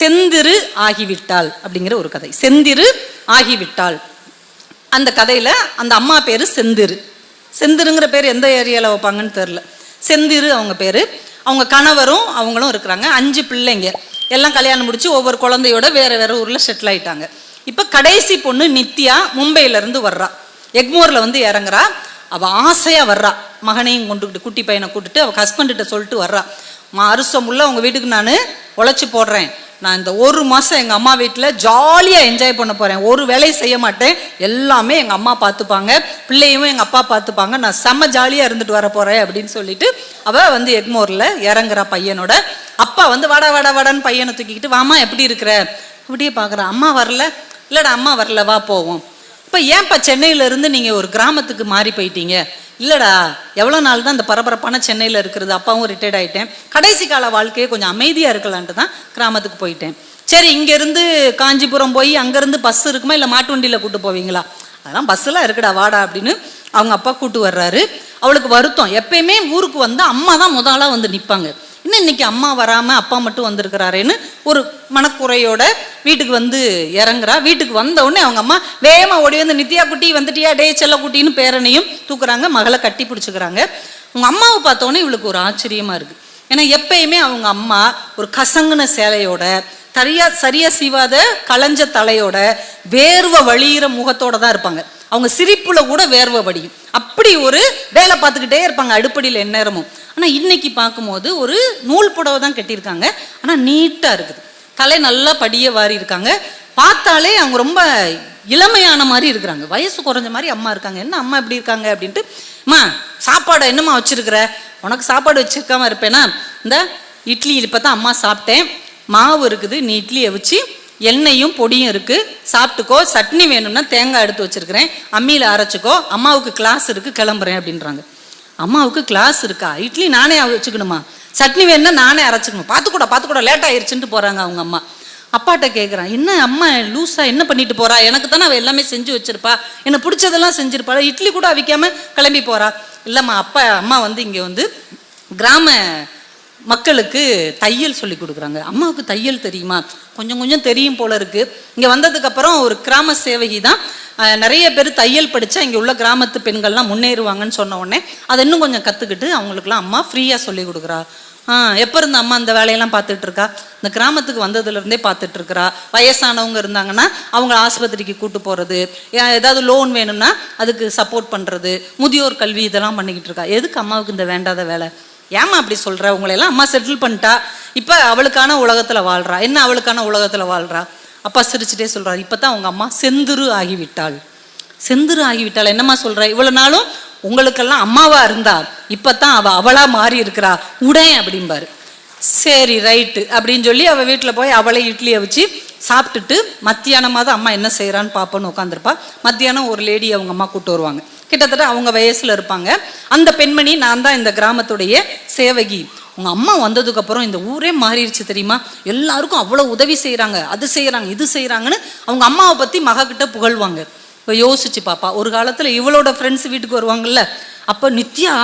செந்திரு ஆகிவிட்டாள் அப்படிங்கிற ஒரு கதை. செந்திரு ஆகிவிட்டாள். அந்த கதையில அந்த அம்மா பேரு செந்திரு. செந்திருங்கிற பேர் எந்த ஏரியாவில் வைப்பாங்கன்னு தெரில. செந்திரு அவங்க பேரு. அவங்க கணவரும் அவங்களும் இருக்கிறாங்க. 5 பிள்ளைங்க. எல்லாம் கல்யாணம் முடிச்சு ஒவ்வொரு குழந்தையோட வேற வேற ஊர்ல செட்டில் ஆயிட்டாங்க. இப்ப கடைசி பொண்ணு நித்யா மும்பையில இருந்து வர்றா. எக்மோர்ல வந்து இறங்குறா. அவ ஆசையா வர்றா. மகனையும் கொண்டுக்கிட்டு குட்டி பையனை கூட்டுட்டு அவ ஹஸ்பண்ட்ட சொல்லிட்டு வர்றா. அருசம் உள்ள உங்க வீட்டுக்கு நான் உழைச்சி போடுறேன். நான் இந்த 1 மாதம் எங்கள் அம்மா வீட்டில் ஜாலியாக என்ஜாய் பண்ண போகிறேன். ஒரு வேலையும் செய்ய மாட்டேன். எல்லாமே எங்கள் அம்மா பார்த்துப்பாங்க. பிள்ளையும் எங்கள் அப்பா பார்த்துப்பாங்க. நான் செம்ம ஜாலியாக இருந்துட்டு வர போகிறேன் அப்படின்னு சொல்லிட்டு அவள் வந்து எக்மோரில் இறங்குறா பையனோட. அப்பா வந்து வட வட வடன்னு பையனை தூக்கிக்கிட்டு வாமா எப்படி இருக்கிற அப்படியே பார்க்குறான். அம்மா வரல. இல்லைடா அம்மா வரல, வா போவோம். இப்போ ஏன்ப்பா சென்னையிலேருந்து நீங்கள் ஒரு கிராமத்துக்கு மாறி போயிட்டீங்க? இல்லைடா எவ்வளோ நாள் தான் இந்த பரபரப்பான சென்னையில் இருக்கிறது, அப்பாவும் ரிட்டையர்ட் ஆகிட்டேன், கடைசி கால வாழ்க்கையே கொஞ்சம் அமைதியாக இருக்கலான்ட்டு தான் கிராமத்துக்கு போயிட்டேன். சரி இங்கேருந்து காஞ்சிபுரம் போய் அங்கேருந்து பஸ் இருக்குமா இல்லை மாட்டு வண்டியில் கூட்டு போவீங்களா? அதெல்லாம் பஸ்ஸெல்லாம் இருக்குடா வாடா அப்படின்னு அவங்க அப்பா கூட்டு வர்றாரு. அவளுக்கு வருத்தம். எப்பயுமே ஊருக்கு வந்து அம்மா தான் முதலாக வந்து நிற்பாங்க. இன்னும் இன்னைக்கு அம்மா வராமல் அப்பா மட்டும் வந்திருக்கிறாரேன்னு ஒரு மனக்குறையோட வீட்டுக்கு வந்து இறங்குறா. வீட்டுக்கு வந்த உடனே அவங்க அம்மா வேகமா ஓடி வந்து நித்யா குட்டி வந்துட்டியா, டே செல்ல குட்டின்னு பேரனையும் தூக்குறாங்க. மகளை கட்டி பிடிச்சிக்கிறாங்க. அவங்க அம்மாவை பார்த்தோன்னே இவளுக்கு ஒரு ஆச்சரியமா இருக்கு. ஏன்னா எப்பயுமே அவங்க அம்மா ஒரு கசங்குன சேலையோட சரியா சீவாத களைஞ்ச தலையோட வேர்வை வழியிற முகத்தோட தான் இருப்பாங்க. அவங்க சிரிப்புல கூட வேர்வை வடியும். அப்படி ஒரு வேலை பார்த்துக்கிட்டே இருப்பாங்க அடுப்படியில் எந்நேரமும். ஆனால் இன்னைக்கு பார்க்கும்போது ஒரு நூல் புடவை தான் கட்டியிருக்காங்க. ஆனால் நீட்டாக இருக்குது. தலை நல்லா படிய வாரி இருக்காங்க. பார்த்தாலே அவங்க ரொம்ப இளமையான மாதிரி இருக்கிறாங்க. வயசு குறைஞ்ச மாதிரி அம்மா இருக்காங்க. என்ன அம்மா எப்படி இருக்காங்க அப்படின்ட்டு, அம்மா சாப்பாடை என்னம்மா வச்சிருக்கிற? உனக்கு சாப்பாடு வச்சிருக்காம இருப்பேனா? இந்த இட்லி இப்போ தான் அம்மா சாப்பிட்டேன், மாவு இருக்குது, நீ இட்லியை வச்சு எண்ணெயும் பொடியும் இருக்குது, சாப்பிட்டுக்கோ. சட்னி வேணும்னா தேங்காய் எடுத்து வச்சிருக்கிறேன், அம்மியில் அரைச்சிக்கோ. அம்மாவுக்கு கிளாஸ் இருக்குது, கிளம்புறேன் அப்படின்றாங்க. அம்மாவுக்கு கிளாஸ் இருக்கா? இட்லி நானே வச்சுக்கணுமா? சட்னி வேணும்னா நானே அரைச்சிக்கணும். பார்த்துக்கூட லேட் ஆயிடுச்சுன்ட்டு போகிறாங்க அவங்க அம்மா. அப்பாட்ட கேட்குறான், என்ன அம்மா லூஸா என்ன பண்ணிட்டு போறா? எனக்கு தானே அவள் எல்லாமே செஞ்சு வச்சிருப்பா, எனக்கு பிடிச்சதெல்லாம் செஞ்சிருப்பா, இட்லி கூட அவிக்காம கிளம்பி போறா. இல்லைம்மா அம்மா வந்து இங்கே வந்து கிராம மக்களுக்கு தையல் சொல்லி கொடுக்குறாங்க. அம்மாவுக்கு தையல் தெரியுமா? கொஞ்சம் தெரியும் போல இருக்கு. இங்கே வந்ததுக்கப்புறம் ஒரு கிராம சேவகி தான். நிறைய பேர் தையல் படித்தா இங்கே உள்ள கிராமத்து பெண்கள்லாம் முன்னேறுவாங்கன்னு சொன்ன உடனே அதை இன்னும் கொஞ்சம் கற்றுக்கிட்டு அவங்களுக்குலாம் அம்மா ஃப்ரீயாக சொல்லி கொடுக்குறா. எப்போ இருந்த அம்மா அந்த வேலையெல்லாம் பார்த்துட்டு இருக்கா? இந்த கிராமத்துக்கு வந்ததுலேருந்தே பார்த்துட்டு இருக்கிறா. வயசானவங்க இருந்தாங்கன்னா அவங்க ஆஸ்பத்திரிக்கு கூட்டு போகிறது, ஏதாவது லோன் வேணும்னா அதுக்கு சப்போர்ட் பண்ணுறது, முதியோர் கல்வி இதெல்லாம் பண்ணிக்கிட்டு இருக்கா. எதுக்கு அம்மாவுக்கு இந்த வேண்டாத வேலை? ஏமா அப்படி சொல்கிற? உங்களையெல்லாம் அம்மா செட்டில் பண்ணிட்டா, இப்போ அவளுக்கான உலகத்தில் வாழ்கிறா. என்ன அவளுக்கான உலகத்தில் வாழ்கிறா? அப்பா சிரிச்சுட்டே சொல்கிறார், இப்போ தான் அவங்க அம்மா செந்திரு ஆகிவிட்டாள். செந்திரு ஆகிவிட்டாள் என்னம்மா சொல்கிற? இவ்வளோ நாளும் உங்களுக்கெல்லாம் அம்மாவாக இருந்தா, இப்போ தான் அவளாக மாறி இருக்கிறா, உடனே அப்படிம்பாரு. சரி ரைட்டு அப்படின்னு சொல்லி அவள் வீட்டில் போய் அவளை இட்லியை வச்சு சாப்பிட்டுட்டு மத்தியானமாக தான் அம்மா என்ன செய்கிறான்னு பார்ப்போன்னு உட்காந்துருப்பா. மத்தியானம் ஒரு லேடி அவங்க அம்மா கூப்பிட்டு வருவாங்க. கிட்டத்தட்ட அவங்க வயசில் இருப்பாங்க. அந்த பெண்மணி, நான் தான் இந்த கிராமத்துடைய சேவகி, உங்கள் அம்மா வந்ததுக்கப்புறம் இந்த ஊரே மாறிடுச்சு தெரியுமா, எல்லாருக்கும் அவ்வளோ உதவி செய்கிறாங்க, அது செய்கிறாங்க இது செய்கிறாங்கன்னு அவங்க அம்மாவை பற்றி மகக்கிட்ட புகழ்வாங்க. இப்போ யோசிச்சு பாப்பா, ஒரு காலத்தில் இவளோட ஃப்ரெண்ட்ஸ் வீட்டுக்கு வருவாங்கல்ல, அப்போ நித்யா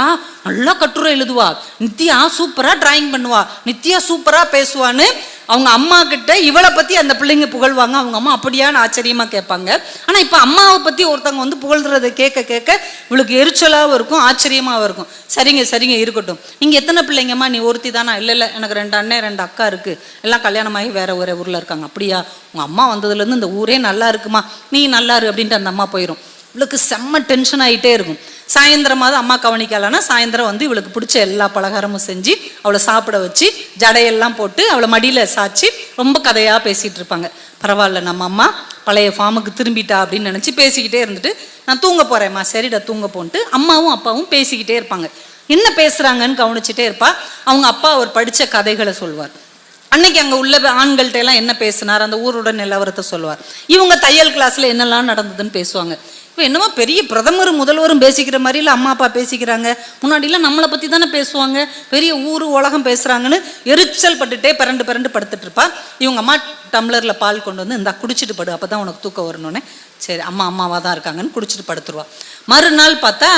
நல்லா கட்டுரை எழுதுவா, நித்யா சூப்பராக டிராயிங் பண்ணுவா, நித்யா சூப்பராக பேசுவான்னு அவங்க அம்மா கிட்ட இவளை பற்றி அந்த பிள்ளைங்க புகழ்வாங்க. அவங்க அம்மா அப்படியான்னு ஆச்சரியமாக கேட்பாங்க. ஆனால் இப்போ அம்மாவை பற்றி ஒருத்தவங்க வந்து புகழ்கிறத கேட்க இவளுக்கு எரிச்சலாகவும் இருக்கும், ஆச்சரியமாகவும் இருக்கும். சரிங்க இருக்கட்டும், நீங்கள் எத்தனை பிள்ளைங்கம்மா? நீ ஒருத்தி தானா? இல்லை எனக்கு 2 அண்ணன் 2 அக்கா இருக்குது, எல்லாம் கல்யாணமாகி வேற ஊரில் இருக்காங்க. அப்படியா? உங்கள் அம்மா வந்ததுலேருந்து இந்த ஊரே நல்லா இருக்குமா, நீ நல்லா இரு அப்படின்ட்டு அந்த அம்மா போயிடும். இவளுக்கு செம்ம டென்ஷன் ஆகிட்டே இருக்கும். சாயந்தரமாவது அம்மா கவனிக்கலான்னா சாயந்தரம் வந்து இவளுக்கு பிடிச்ச எல்லா பலகாரமும் செஞ்சு அவளை சாப்பிட வச்சு ஜடையெல்லாம் போட்டு அவளை மடியில் சாய்ச்சி ரொம்ப கதையாக பேசிகிட்டு இருப்பாங்க. பரவாயில்ல நம்ம அம்மா பழைய ஃபார்முக்கு திரும்பிட்டா அப்படின்னு நினச்சி பேசிக்கிட்டே இருந்துட்டு, நான் தூங்க போகிறேம்மா, சரிடா தூங்க போன்ட்டு அம்மாவும் அப்பாவும் பேசிக்கிட்டே இருப்பாங்க. என்ன பேசுகிறாங்கன்னு கவனிச்சுட்டே இருப்பா. அவங்க அப்பா அவர் படித்த கதைகளை சொல்வார். அன்னைக்கு அங்கே உள்ள ஆண்கள்ட்ட எல்லாம் என்ன பேசினார், அந்த ஊரோட நிலவரத்தை சொல்லுவார். இவங்க தையல் கிளாஸில் என்னெல்லாம் நடந்ததுன்னு பேசுவாங்க. இப்போ என்னமோ பெரிய பிரதமரும் முதல்வரும் பேசிக்கிற மாதிரி இல்லை அம்மா அப்பா பேசிக்கிறாங்க. முன்னாடிலாம் நம்மளை பற்றி தானே பேசுவாங்க, பெரிய ஊர் உலகம் பேசுகிறாங்கன்னு எரிச்சல் பட்டுட்டே பிறண்டு படுத்துட்டு இருப்பா. இவங்க அம்மா டம்ளரில் பால் கொண்டு வந்து இந்தா குடிச்சிட்டு படு, அப்போ தான் உனக்கு தூக்கம் வரணுன்னே. சரி அம்மா அம்மாவாக தான் இருக்காங்கன்னு குடிச்சிட்டு படுத்துருவா. மறுநாள் பார்த்தா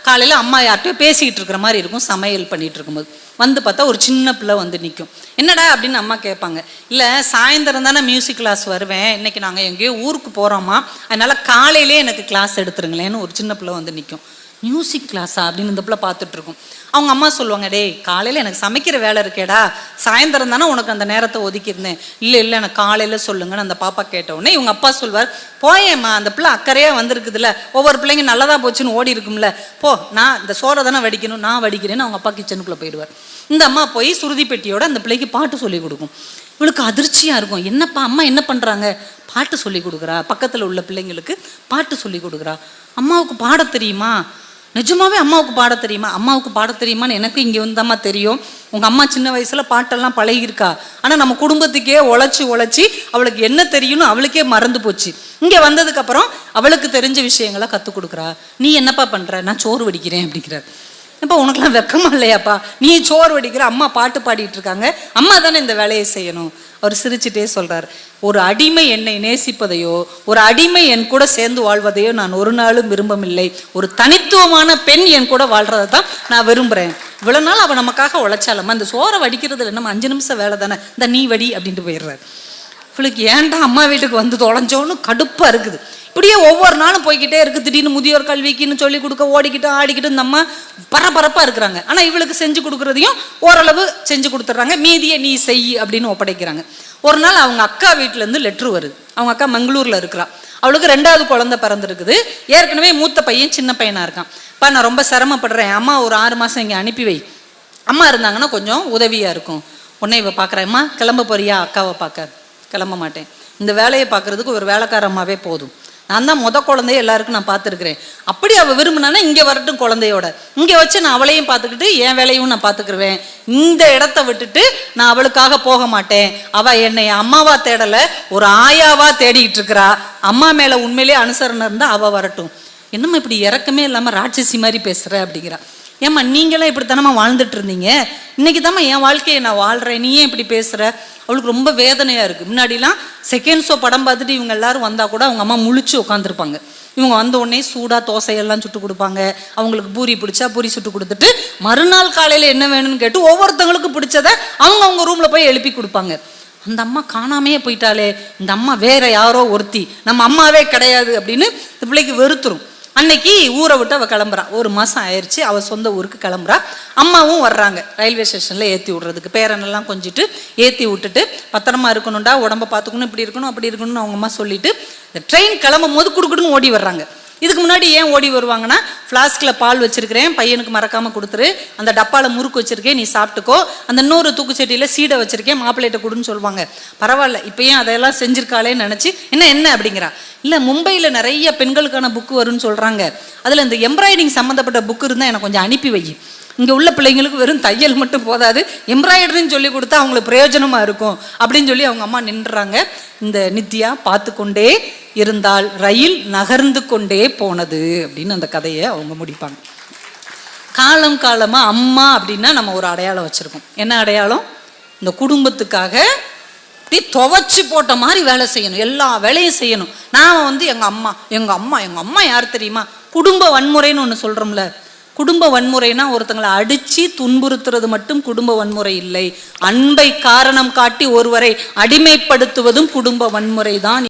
காலையில் அம்மா யார்கிட்டயோ பேசிக்கிட்டு இருக்கிற மாதிரி இருக்கும். சமையல் பண்ணிகிட்டு இருக்கும்போது வந்து பார்த்தா ஒரு சின்ன பிள்ளை வந்து நிற்கும். என்னடா அப்படின்னு அம்மா கேட்பாங்க. இல்லை சாயந்தரம் தானே மியூசிக் கிளாஸ் வருவேன், இன்னைக்கு நாங்கள் எங்கேயோ ஊருக்கு போகிறோமா, அதனால காலையிலே எனக்கு கிளாஸ் எடுத்துருங்களேன்னு ஒரு சின்ன பிள்ளை வந்து நிற்கும். மியூசிக் கிளாஸா அப்படின்னு இந்த பிள்ளை பார்த்துட்ருக்கும். அவங்க அம்மா சொல்லுவாங்க, டேய் காலையில் எனக்கு சமைக்கிற வேலை இருக்கேடா, சாயந்தரம் தானே உனக்கு அந்த நேரத்தை ஒதுக்கியிருந்தேன். இல்லை எனக்கு காலையில் சொல்லுங்கன்னு அந்த பாப்பா கேட்டவுடனே இவங்க அப்பா சொல்வார், போயேம்மா அந்த பிள்ளை அக்கறையாக வந்திருக்குதுல்ல, ஒவ்வொரு பிள்ளைங்க நல்லதா போச்சுன்னு ஓடி இருக்கும்ல, போ நான் இந்த சோறை தானே வடிக்கணும், நான் வடிக்கிறேன்னு அவங்க அப்பா கிச்சனுக்குள்ளே போயிடுவார். இந்த அம்மா போய் சுருதி பெட்டியோட அந்த பிள்ளைக்கு பாட்டு சொல்லி கொடுக்கும். இவளுக்கு அதிர்ச்சியாக இருக்கும், என்னப்பா அம்மா என்ன பண்ணுறாங்க, பாட்டு சொல்லி கொடுக்குறா, பக்கத்தில் உள்ள பிள்ளைங்களுக்கு பாட்டு சொல்லி கொடுக்குறா. அம்மாவுக்கு பாட தெரியுமா, நிஜமாவே அம்மாவுக்கு பாட தெரியுமா, அம்மாவுக்கு பாட தெரியுமான்னு எனக்கு இங்கே வந்தம்மா தெரியும். உங்கள் அம்மா சின்ன வயசில் பாட்டெல்லாம் பழகியிருக்கா, ஆனால் நம்ம குடும்பத்துக்கே உழைச்சி அவளுக்கு என்ன தெரியும்னு அவளுக்கே மறந்து போச்சு. இங்கே வந்ததுக்கப்புறம் அவளுக்கு தெரிஞ்ச விஷயங்களை கற்றுக் கொடுக்குறா. நீ என்னப்பா பண்ணுற, நான் சோறு வடிக்கிறேன் அப்படிங்கிறார். இப்போ உனக்குலாம் வெக்கமா இல்லையாப்பா, நீ சோறு வடிக்கிற, அம்மா பாட்டு பாடிட்டு இருக்காங்க, அம்மா தானே இந்த வேலையை செய்யணும். அவர் சிரிச்சுட்டே சொல்றார், ஒரு அடிமை என்னை நேசிப்பதையோ ஒரு அடிமை என் கூட சேர்ந்து வாழ்வதையோ நான் ஒரு நாளும் விரும்பவில்லை. ஒரு தனித்துவமான பெண் என் கூட வாழ்றதை தான் நான் விரும்புகிறேன். இவ்வளோ நாள் அவள் நமக்காக உழைச்சாலம்மா, இந்த சோறை வடிக்கிறதுல நம்ம 5 நிமிஷம் வேலை தானே, இந்த நீ வடி அப்படின்ட்டு போயிடுறாரு. இவளுக்கு ஏன்டா அம்மா வீட்டுக்கு வந்து தொலைஞ்சோன்னு கடுப்பாக இருக்குது. இப்படியே ஒவ்வொரு நாளும் போய்கிட்டே இருக்குது. திடீர்னு முதியோர் கல்விக்குன்னு சொல்லி கொடுக்க ஓடிக்கிட்டு ஆடிக்கிட்டு இந்த அம்மா பரபரப்பாக இருக்கிறாங்க. ஆனால் இவளுக்கு செஞ்சு கொடுக்குறதையும் ஓரளவு செஞ்சு கொடுத்துட்றாங்க, மீதியை நீ செய் அப்படின்னு ஒப்படைக்கிறாங்க. ஒரு நாள் அவங்க அக்கா வீட்டிலேருந்து லெட்ரு வருது. அவங்க அக்கா மங்களூரில் இருக்கிறா. அவளுக்கு 2வது குழந்தை பிறந்திருக்குது. ஏற்கனவே மூத்த பையன் சின்ன பையனாக இருக்கான். இப்போ நான் ரொம்ப சிரமப்படுறேன், அம்மா ஒரு 6 மாதம் இங்கே அனுப்பி வை, அம்மா இருந்தாங்கன்னா கொஞ்சம் உதவியாக இருக்கும். உடனே இவ பார்க்குறேன், அம்மா கிளம்ப போறியா, அக்காவை பார்க்க. கிளம்ப மாட்டேன், இந்த வேலையை பார்க்குறதுக்கு ஒரு வேலைக்கார அம்மாவே போதும், நான் தான் குழந்தைய எல்லாருக்கும் நான் பார்த்துருக்குறேன். அப்படி அவள் விரும்பினானா இங்கே வரட்டும் குழந்தையோட, இங்கே வச்சு நான் அவளையும் பார்த்துக்கிட்டு என் வேலையும் நான் பார்த்துக்கிருவேன். இந்த இடத்த விட்டுட்டு நான் அவளுக்காக போக மாட்டேன். அவள் என்னை அம்மாவா தேடலை, ஒரு ஆயாவா தேடிக்கிட்டு இருக்கிறா. அம்மா மேலே உண்மையிலே அனுசரணை இருந்தால் அவள் வரட்டும். என்னம்மா இப்படி இறக்கமே இல்லாமல் ராட்சசி மாதிரி பேசுகிற அப்படிங்கிறா. ஏம்மா நீங்களாம் இப்படித்தானம்மா வாழ்ந்துட்டு இருந்தீங்க, இன்னைக்கு தாம்மா என் வாழ்க்கையை நான் வாழ்கிறேன், நீ ஏன் இப்படி பேசுகிற. அவளுக்கு ரொம்ப வேதனையாக இருக்குது. முன்னாடிலாம் செகண்ட் ஷோ படம் பார்த்துட்டு இவங்க எல்லாரும் வந்தால் கூட அவங்க அம்மா முழிச்சு உட்காந்துருப்பாங்க. இவங்க வந்த உடனே சூடாக தோசையெல்லாம் சுட்டு கொடுப்பாங்க. அவங்களுக்கு பூரி பிடிச்சா பூரி சுட்டு கொடுத்துட்டு மறுநாள் காலையில் என்ன வேணும்னு கேட்டு ஒவ்வொருத்தவங்களுக்கு பிடிச்சதை அவங்க ரூமில் போய் எழுப்பி கொடுப்பாங்க. அந்த அம்மா காணாமையே போயிட்டாலே, இந்த அம்மா வேற யாரோ ஒருத்தி, நம்ம அம்மாவே கிடையாது அப்படின்னு இந்த பிள்ளைக்கு வெறுத்துரும். அன்னைக்கு ஊரை விட்டு அவள் கிளம்புறா. 1 மாதம் ஆயிடுச்சு, அவள் சொந்த ஊருக்கு கிளம்புறா. அம்மாவும் வர்றாங்க ரயில்வே ஸ்டேஷனில் ஏற்றி விட்றதுக்கு. பேரனெல்லாம் கொஞ்சிட்டு ஏற்றி விட்டுட்டு, பத்திரமா இருக்கணும்டா, உடம்ப பார்த்துக்கணும், இப்படி இருக்கணும் அப்படி இருக்கணும்னு அவங்க அம்மா சொல்லிட்டு இந்த ட்ரெயின் கிளம்பும் போது குடுக்குடுன்னு ஓடி வர்றாங்க. இதுக்கு முன்னாடி ஏன் ஓடி வருவாங்கன்னா, ஃப்ளாஸ்கில் பால் வச்சிருக்கிறேன், பையனுக்கு மறக்காமல் கொடுத்துரு, அந்த டப்பாவில் முறுக்கு வச்சிருக்கேன் நீ சாப்பிட்டுக்கோ, அந்த இன்னொரு தூக்குச்சட்டியில் சீடை வச்சிருக்கேன் மாப்பிள்ளைகிட்ட கொடுன்னு சொல்லுவாங்க. பரவாயில்ல இப்போ ஏன் அதையெல்லாம் செஞ்சிருக்காளேன்னு நினச்சி என்ன அப்படிங்கிறா. இல்லை மும்பையில் நிறைய பெண்களுக்கான புக்கு வரும்னு சொல்கிறாங்க, அதில் இந்த எம்ப்ராய்டிங் சம்மந்தப்பட்ட புக்கு இருந்தால் எனக்கு கொஞ்சம் அனுப்பி வை. இங்கே உள்ள பிள்ளைங்களுக்கு வெறும் தையல் மட்டும் போதாது, எம்ப்ராய்டரின்னு சொல்லி கொடுத்தா அவங்களுக்கு பிரயோஜனமாக இருக்கும் அப்படின்னு சொல்லி அவங்க அம்மா நின்றுறாங்க. இந்த நித்யா பார்த்து கொண்டே இருந்தால் ரயில் நகர்ந்து கொண்டே போனது அப்படின்னு அந்த கதையை அவங்க முடிப்பாங்க. காலம் காலமாக அம்மா அப்படின்னா நம்ம ஒரு அடையாளம் வச்சுருக்கோம். என்ன அடையாளம்? இந்த குடும்பத்துக்காக அப்படியே துவைச்சி போட்ட மாதிரி வேலை செய்யணும், எல்லா வேலையும் செய்யணும். நான் வந்து எங்கள் அம்மா யார் தெரியுமா? குடும்ப வன்முறைன்னு ஒன்று சொல்கிறோம்ல, குடும்ப வன்முறைனா ஒருத்தங்களை அடிச்சு துன்புறுத்துறது மட்டும் குடும்ப வன்முறை இல்லை, அன்பை காரணம் காட்டி ஒருவரை அடிமைப்படுத்துவதும் குடும்ப வன்முறை தான்.